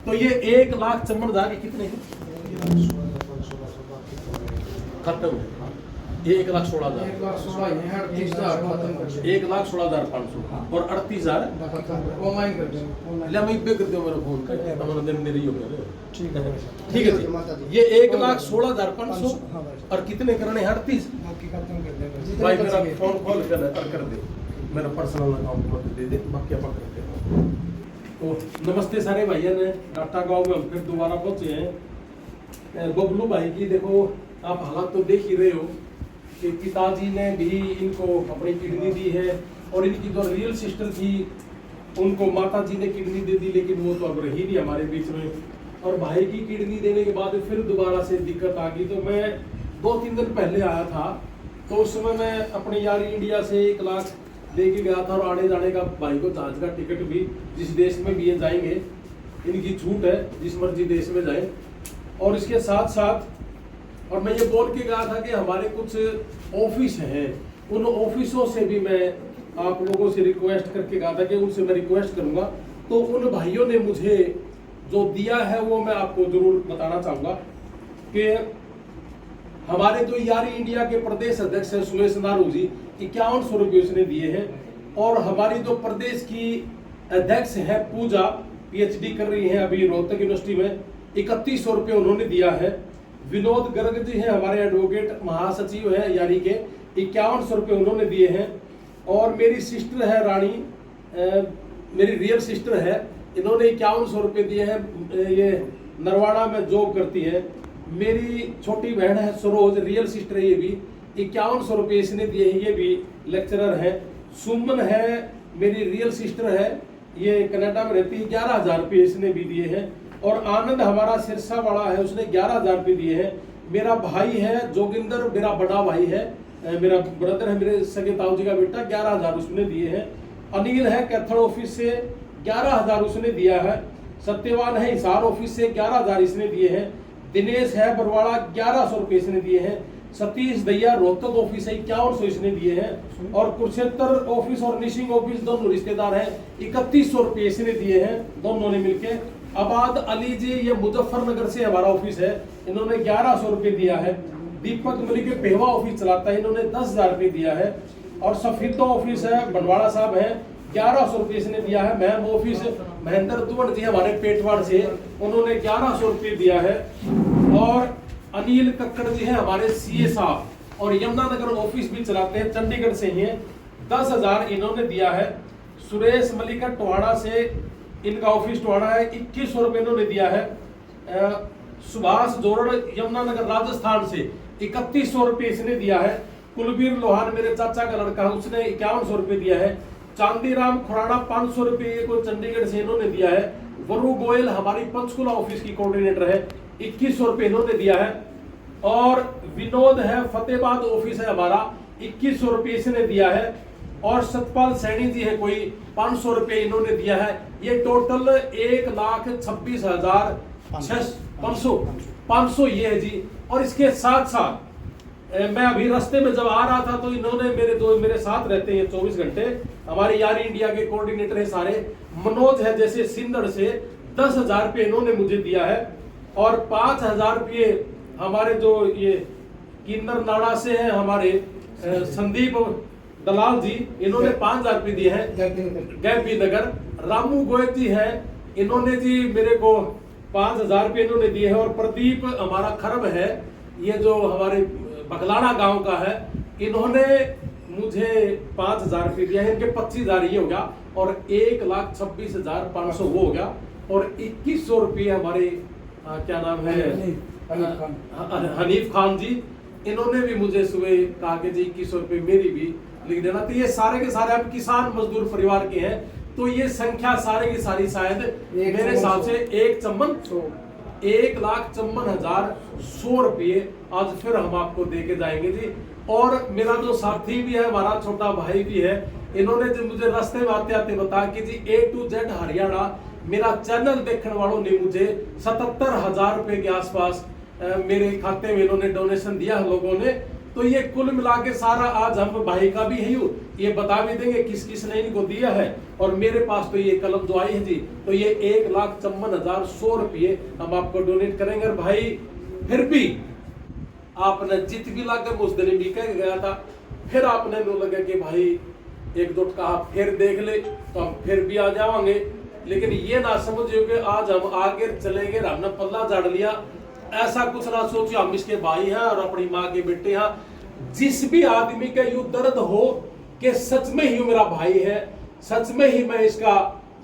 तो ये 1,54,000 कितने हैं? खत्म है। 1,16,000 1,16,500 और 38,000 ऑनलाइन कर दें। ले मैं पे कर दो मेरा फोन का हमारा दिन मेरी हो गया। ठीक है ठीक है जी। ये 1,16,500 और कितने करने 38 बाकी खत्म कर देंगे। भाई मेरा फोन कॉल कर दे मेरा पर्सनल अकाउंट मत दे दे बाकी आप करते हैं। तो नमस्ते सारे भाइयों ने डाटा गांव में हम फिर दोबारा पहुंचे हैं। बबलू भाई की देखो आप हालात तो देख ही रहे हो कि पिताजी ने भी इनको अपनी किडनी दी है और इनकी जो रियल सिस्टर थी उनको माता जी ने किडनी दे दी, लेकिन वो तो अब रही नहीं हमारे बीच में। और भाई की किडनी देने के बाद फिर दोबारा से दिक्कत आ गई। तो मैं 2-3 दिन पहले आया था, तो उस समय मैं अपने यार इंडिया से 1 लाख लेके गया था और आने जाने का भाई को जहाज का टिकट भी, जिस देश में भी ये जाएंगे इनकी छूट है, जिस मर्जी देश में जाए। और इसके साथ साथ और मैं ये बोल के गया था कि हमारे कुछ ऑफिस हैं, उन ऑफिसों से भी मैं आप लोगों से रिक्वेस्ट करके गया था कि उनसे मैं रिक्वेस्ट करूंगा। तो उन भाइयों ने मुझे जो दिया है वो मैं आपको जरूर बताना चाहूंगा कि हमारे जो यारी इंडिया के प्रदेश अध्यक्ष है सुमेश नारू जी, 5100 रुपये उसने दिए हैं। और हमारी जो प्रदेश की अध्यक्ष है पूजा, पीएचडी कर रही है अभी रोहतक यूनिवर्सिटी में, 3100 रुपये उन्होंने दिया है। विनोद गर्ग जी हैं हमारे एडवोकेट महासचिव है यारी के, 5100 रुपये उन्होंने दिए हैं। और मेरी सिस्टर है रानी, मेरी रियल सिस्टर है, इन्होंने 5100 रुपये दिए हैं। ये नरवाड़ा में जॉब करती है। मेरी छोटी बहन है सरोज, रियल सिस्टर है, ये भी 5100 रुपये इसने दिए हैं, ये भी लेक्चरर है। सुमन है मेरी रियल सिस्टर है, ये कनाडा में रहती है, 11,000 रुपये इसने भी दिए हैं। और आनंद हमारा सिरसा वाला है, उसने 11,000 रुपये दिए हैं। मेरा भाई है जोगिंदर, मेरा बड़ा भाई है, मेरा ब्रदर है, मेरे सगे ताऊ जी का बेटा, 11,000 उसने दिए हैं। अनिल है कैथल ऑफिस से, 11,000 उसने दिया है। सत्यवान है हिसार ऑफिस से, 11,000 इसने दिए हैं। दिनेश है बरवाड़ा, 1100 रुपये इसने दिए हैं। सतीश दैया रोहतक ऑफिस है, 5100 इसने दिए हैं। और कुरुक्षेत्र ऑफिस और निशिंग ऑफिस दोनों रिश्तेदार हैं, 3100 रुपये इसने दिए हैं, दोनों ने मिलके। आबाद अली जी ये मुजफ्फरनगर से हमारा ऑफिस है, इन्होंने 1100 रुपये दिया है। दीपक मलिक पेहवा ऑफिस चलाता है, इन्होंने 10,000 रुपये दिया है। और सफीदो ऑफिस है बनवाड़ा साहब है, 1100 रुपये इसने दिया है। महम ऑफिस महेंद्र दुवड़ जी हमारे पेटवाड़ से, उन्होंने 1100 रुपये दिया है। और अनिल कक्कड़ जी हैं हमारे सीए साहब, और यमुनानगर ऑफिस भी चलाते हैं, चंडीगढ़ से ही हैं, 10,000 इन्होंने दिया है। सुरेश मलिक टोहाड़ा से, इनका ऑफिस टोहाड़ा है, 2100 रुपये इन्होंने दिया है। सुभाष जोरड़ यमुनानगर राजस्थान से, 3100 रुपये इसने दिया है। कुलबीर लोहान मेरे चाचा का लड़का है, उसने 5100 रुपये दिया है। चांदीराम खुराना 500 रुपये को चंडीगढ़ से इन्होंने दिया है। वरु गोयल हमारी पंचकुला ऑफिस की कोऑर्डिनेटर है, 2100 रुपये इन्होंने दिया है। और विनोद है फतेहाबाद ऑफिस है हमारा, 2100 रुपये इसने दिया है। और सतपाल सैनी जी है कोई, 500 रुपये इन्होंने दिया है। ये टोटल 1,26,500 ये है जी। और इसके साथ साथ मैं अभी रास्ते में जब आ रहा था तो इन्होंने मेरे साथ रहते हैं 24 घंटे, हमारे यारी इंडिया के कोऑर्डिनेटर है सारे, मनोज है जैसे सिंदड़ से, 10,000 रुपये इन्होंने मुझे दिया है। और 5,000 रुपये हमारे जो ये किन्नर नाड़ा से हैं हमारे संदीप दलाल जी, इन्होंने 5,000 रुपये दिए हैं गैपी नगर। रामू गोयल जी हैं, इन्होंने जी मेरे को 5,000 रुपये इन्होंने दिए हैं। और प्रदीप हमारा खरब है, ये जो हमारे बगलाना गांव का है, इन्होंने मुझे 5,000 रुपये दिया है। इनके 25,000 ये हो गया और 1,26,500 वो हो गया। और 2100 रुपये हमारे क्या नाम है हनीफ खान जी, इन्होंने भी मुझे सुबह कहा कि जी 2100 रुपये मेरी भी लिख देना। तो ये सारे के सारे अब किसान मजदूर परिवार के हैं, तो ये संख्या सारे की सारी शायद मेरे हिसाब से 1,54,100 रुपये आज फिर हम आपको दे के जाएंगे जी। और मेरा जो साथी भी है, हमारा छोटा भाई भी है, इन्होंने जो मुझे रास्ते में आते आते बताया कि जी A to Z हरियाणा मेरा चैनल देखने वालों ने मुझे 77,000 रुपये के आसपास मेरे खाते में इन्होंने डोनेशन दिया लोगों ने। तो ये कुल मिला के सारा आज हम भाई का भी है ये बता भी देंगे किस किस ने इनको दिया है। और मेरे पास तो ये कलम जो आई है जी, तो ये 1,54,100 रुपये हम आपको डोनेट करेंगे। और भाई फिर भी आपने जित भी लाकर उस दिन भी कह गया था, फिर आपने नो लगा कि भाई एकजुट कहा फिर देख ले, तो हम फिर भी आ जाएंगे। लेकिन ये ना समझिए कि आज हम आगे चले गए, हमने पल्ला झाड़ लिया, ऐसा कुछ ना सोचिए। हम इसके भाई हैं और अपनी माँ के बेटे हैं। जिस भी आदमी का यूं दर्द हो कि सच में ही मेरा भाई है, सच में ही मैं इसका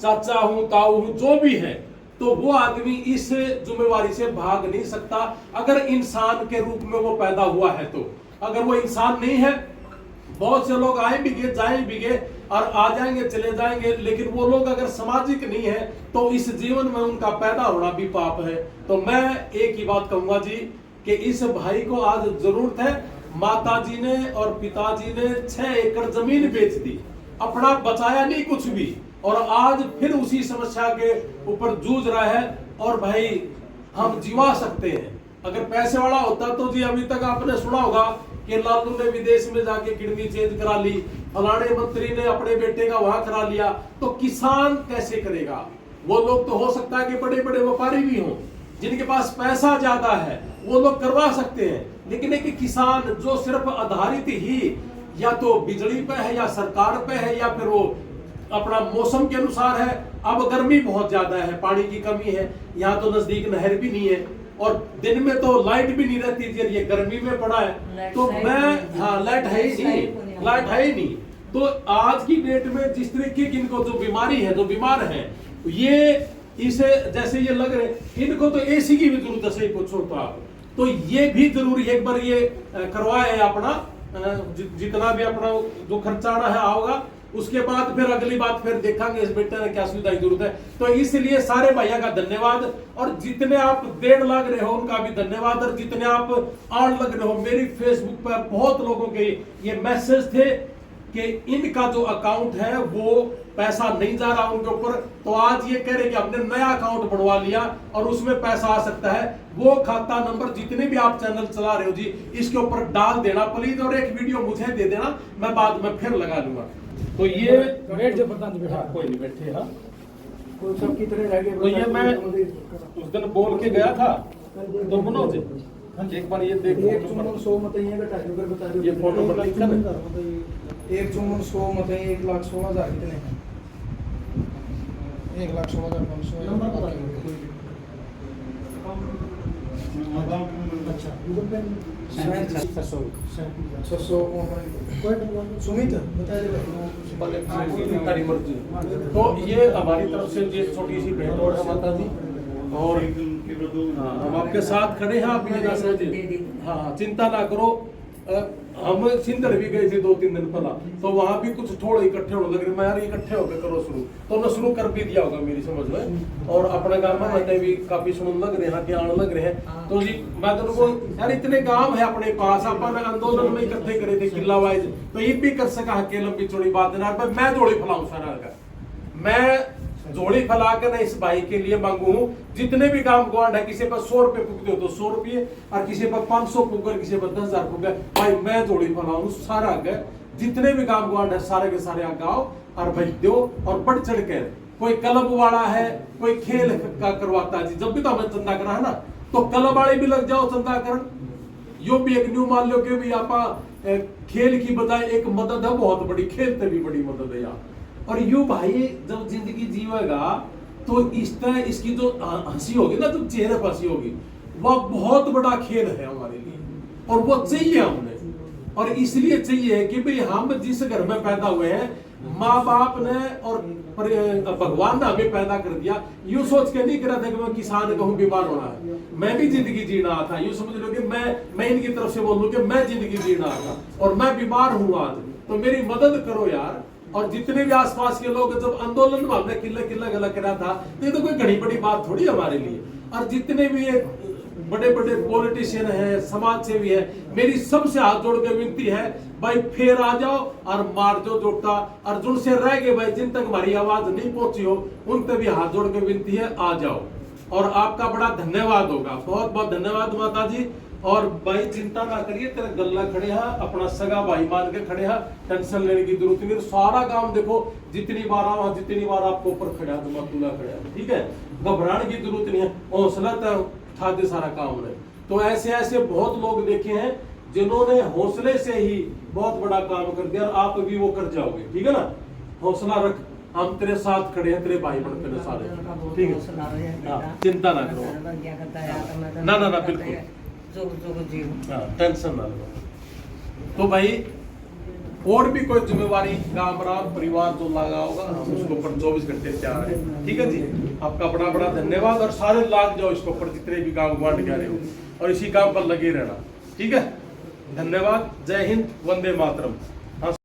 चाचा हूं, ताऊ हूं, जो भी है, तो वो आदमी इस जिम्मेवारी से भाग नहीं सकता अगर इंसान के रूप में वो पैदा हुआ है। तो अगर वो इंसान नहीं है, बहुत से लोग आए भी गए, जाए भी गए और आ जाएंगे, चले जाएंगे, लेकिन वो लोग अगर सामाजिक नहीं है तो इस जीवन में उनका पैदा होना भी पाप है। तो मैं एक ही बात कहूंगा जी कि इस भाई को आज जरूरत है। माताजी ने और पिताजी ने 6 एकड़ जमीन बेच दी, अपना बचाया नहीं कुछ भी, और आज फिर उसी समस्या के ऊपर जूझ रहा है। और भाई हम जीवा सकते हैं, अगर पैसे वाला होता तो जी अभी तक आपने सुना होगा कि लालू ने विदेश में जाके किडनी चेंज करा ली, फलाने मंत्री ने अपने बेटे का वहां करा लिया, तो किसान कैसे करेगा? वो लोग तो हो सकता है कि बड़े बड़े व्यापारी भी हों, जिनके पास पैसा ज्यादा है, वो लोग करवा सकते हैं। लेकिन एक किसान जो सिर्फ आधारित ही या तो बिजली पे है या सरकार पे है या फिर वो अपना मौसम के अनुसार है। अब गर्मी बहुत ज्यादा है, पानी की कमी है, यहाँ तो नजदीक नहर भी नहीं है, और दिन में तो लाइट भी नहीं रहती थी, ये गर्मी में पड़ा है। तो मैं लाइट है ही नहीं, लाइट है ही नहीं। तो आज की डेट में जिस तरीके की इनको जो बीमारी है, जो बीमार है, ये इसे जैसे ये लग रहे, इनको तो एसी की भी जरूरत है, सही पूछो तो आप। तो ये भी जरूरी है, एक बार ये करवाए अपना जितना भी अपना जो खर्चा आना है आओगा, उसके बाद फिर अगली बात फिर देखेंगे इस बेटे ने क्या सुविधा की जरूरत है। तो इसलिए सारे भैया का धन्यवाद, और जितने आप देर लग रहे हो उनका भी धन्यवाद, और जितने आप आड़ लग रहे हो। मेरी फेसबुक पर बहुत लोगों के ये मैसेज थे कि इनका जो अकाउंट है वो पैसा नहीं जा रहा उनके ऊपर, तो आज ये कह रहे कि हमने नया अकाउंट बनवा लिया और उसमें पैसा आ सकता है। वो खाता नंबर जितने भी आप चैनल चला रहे हो जी, इसके ऊपर डाल देना प्लीज, और एक वीडियो मुझे दे देना, मैं बाद में फिर लगा दूंगा। तो ये बैठ जो पता नहीं बैठा, कोई नहीं बैठे। हाँ, कोई सब की तरह रह गए। तो ये मैं उस दिन बोल के गया था, तो मनोज एक बार ये देखो, 1,100 मत है का टाइम कर बता दो। ये फोटो पर लिखा है 1,100 मत है, 1,16,000 कितने हैं? 1,16,500 नंबर बता दो। अच्छा, गूगल पे 600 सुमित बता दे। तारी मर्जी। तो ये हमारी तरफ से ये छोटी सी भेंट और है माता जी, और हम आपके साथ खड़े हैं, आप ये ना समझिए। हाँ, चिंता ना करो। हम सिंदर भी गए थे 2-3 दिन पहला, तो वहां भी कुछ थोड़े इकट्ठे होने लगे, मैं यार इकट्ठे होकर करो शुरू, तो उन्होंने शुरू कर भी दिया होगा मेरी समझ में। और अपने गांव में रहते भी काफी सुनने लग रहे हैं कि आने लग रहे हैं। तो जी मैं तो उनको यार इतने गांव है अपने पास, अपन आंदोलन में इकट्ठे करे थे किला वाइज, तो ये भी कर सका के लंबी चौड़ी बात है। मैं जोड़ी फैलाऊं सारा का, मैं जोड़ी फैला कर इस भाई के लिए मांगू हूं। जितने भी काम गुआंढ है, किसी पर 100 रुपए पुगते हो तो 100 रुपये, और किसी पर 500 पुगर, किसी पर 10,000 पुगर, भाई मैं जोड़ी फैलाऊं सारा आगे। जितने भी काम गुआंढ है सारे के सारे आगे आओ और भाई दो, और बढ़ चढ़ कर। कोई क्लब वाला है, कोई खेल का करवाता है जी, जब भी तो हमें चंदा करा है ना, तो क्लब वाले भी लग जाओ चंदा कर। यो भी एक न्यू मान लो कि भी आप खेल की बजाय एक मदद है बहुत बड़ी, खेल से भी बड़ी मदद है यहाँ। और यू भाई जब जिंदगी जीवेगा तो इस तरह इसकी जो हंसी होगी ना, जो चेहरे पर हंसी होगी, वह बहुत बड़ा खेल है हमारे लिए, और वो चाहिए हमने। और इसलिए चाहिए कि भाई हम जिस घर में पैदा हुए हैं, माँ बाप ने और भगवान ने हमें पैदा कर दिया, यूं सोच के नहीं करा था कि मैं किसान कहूँ बीमार होना है। मैं भी जिंदगी जीना था, यूं समझ लो कि मैं इनकी तरफ से बोलूं कि मैं जिंदगी जीना था और मैं बीमार हूँ आज, तो मेरी मदद करो यार। और जितने भी आसपास के लोग, जब आंदोलन में हमने किला गला करा था, तो ये तो कोई घड़ी बड़ी बात थोड़ी हमारे लिए। और जितने भी ये बड़े बड़े पॉलिटिशियन हैं, समाज सेवी है, मेरी सबसे हाथ जोड़ के विनती है, भाई फिर आ जाओ और मार दो जोटा। और जुड़ से रह गए भाई, जिन तक हमारी आवाज नहीं पहुंची हो, उन तक भी हाथ जोड़ के विनती है, आ जाओ। और आपका बड़ा धन्यवाद होगा, बहुत बहुत धन्यवाद माता जी। और भाई चिंता ना करिए, तेरा गल्ला खड़े हा, अपना सगा भाई मान के खड़े हा, टेंशन लेने की जरूरत नहीं। सारा काम देखो, जितनी बार आओ जितनी बार आपको ऊपर खड़ा तो मतूला खड़ा, ठीक है, घबराने की जरूरत नहीं है, हौसला तो उठा दे सारा काम ने। तो ऐसे ऐसे बहुत लोग देखे हैं जिन्होंने हौसले से ही बहुत बड़ा काम कर दिया, और आप भी वो कर जाओगे, ठीक है ना। हौसला रख, हम तेरे साथ खड़े हैं, तेरे भाई बन तेरे सारे, ठीक है, हाँ, चिंता ना करो, ना ना ना बिल्कुल, हाँ, टेंशन ना लो। तो भाई और भी कोई जिम्मेवारी गांव परिवार जो लगा होगा, हम उसके ऊपर 24 घंटे तैयार है, ठीक है जी। आपका बड़ा बड़ा धन्यवाद, और सारे लाग जाओ इसके ऊपर, जितने भी गांव बांट जा रहे हो, और इसी काम पर लगे रहना, ठीक है। धन्यवाद, जय हिंद, वंदे मातरम।